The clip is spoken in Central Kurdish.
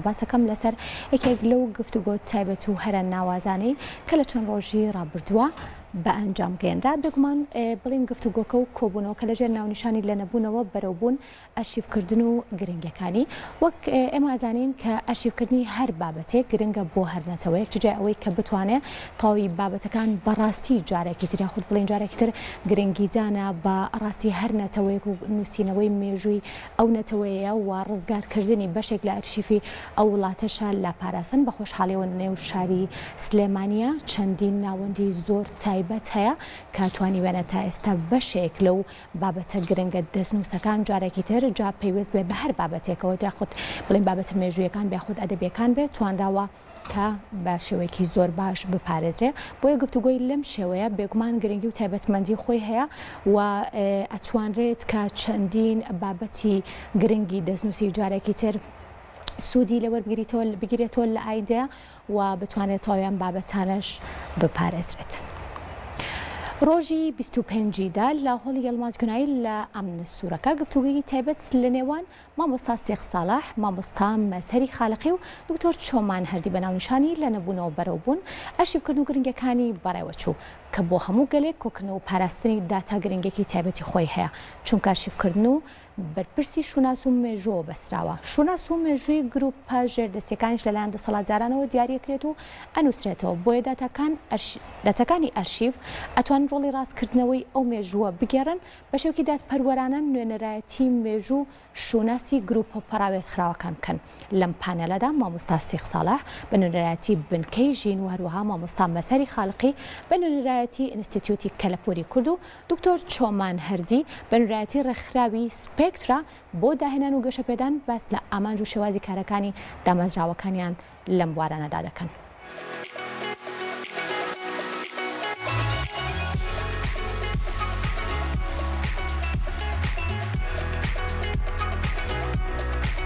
باسەکەم لەسەر یەکێک لەو گفتوگۆ تایبەت و هەرە ناوازانەی کە لە چەند ڕۆژی ڕابردووە بە ئەنجام گەێنرا بێگومان بڵین گفتوگۆکە و کۆبوونەوە کە لەژێر ناونیشانی لە نەبوونەوە بەرەوبوون ئەرشیڤکردن و گرنگەکانی وەک ئێمە ئازانین کە ئەرشیڤکردنی هەر بابەتێک گرنگە بۆ هەرنەتەوەیەک جای ئەوەی کە بتوانێت تەواوی بابەتەکان بەڕاستی جارێکی تر یاخود بڵین جارێکی تر گرنگی دانە بە ڕاستی هەر نەتەوەیەک و نووسینەوەی مێژووی ئەو نەتەوەیە و ڕزگارکردنی بەشێک لە ئەرشیفی ئەو وڵاتەشە لە پاراسن بە خۆشحاڵیەوە نێو شاری سلێمانیە چەندین ناوەندی زۆر تایبەت هەیە کە توانیوێنە تا ئێستا بەشێک لەو بابەتە گرنگە دەستنووسەکان جارێکی تر جا پێویست بێ بە هەر بابەتێکەوە یاخود بڵین بابەتە مێژوویەکان یاخود ئەدەبیەکان بێت توانراوە کە بە شێوەیەکی زۆر باش بپارێزرێ بۆیە گفتوگۆی لەم شێوەیە بێگومان گرنگی و تایبەتمەندی خۆی هەیە و ئەتوانرێت کە چەندین بابەتی گرنگی دەستنووسی جارێکی تر سوودی لەوە بگیرێتەوە لە ئایندەیە و بتوانێت تەواویان بابەتانەش بپارێزرێت. ڕۆژی 25دا لە هۆڵی هەڵمازگونایی لە ئەمنە سوورەکە گفتوگوی تایبەت لە نێوان مامۆستا سێخ ساڵح، مامۆستا مەزهەری خالقی و دکتۆر چۆمان هەردی بە ناونیشانی لە نەبوونەوە بەرەوبوون ئەرشیڤکردن و گرنگەکانی بەڕێوەچوو کە بۆ هەموو گەلێک کۆکردنەوە و پاراستنی داتا گرنگێکی تایبەتی خۆی هەیە چونکە ئەرشیڤکردن و بەرپرسی شوناس و مێژووە بەستراوە شوناس و مێژووی گروپە ژێردەستیەکانیش لەلایەن دەسەڵاتدارانەوە دیاریەکرێت و ئەنووسرێتەوە بۆیە داتەکانی ئەرشیڤ ئەتوان ڕۆڵی ڕاستکردنەوەی ئەو مێژووە بگێڕن بە شێوکی دادپەروەرانە نوێنەرایەتی مێژوو شوناسی گروپە پەراوێزخراوەکان بکەن لەم پانەلەدا مامۆستا سێخ ساڵح بە نوێنەرایەتی بنکەی ژین و هەروەها مامۆستا مەزهەری خالقی بە نوێنەرایەتی ئینستیتیوتی کەلەپۆری کورد و دکتۆر چۆمان هەردی بە نوێنەرایەتی ڕێکخراوی سپێکترا بۆ داهێنان و گەشەپێدان باس لە ئامانج و شێوازی کارەکانی دامەزراوەکانیان لەم بوارانەدا دەکەن.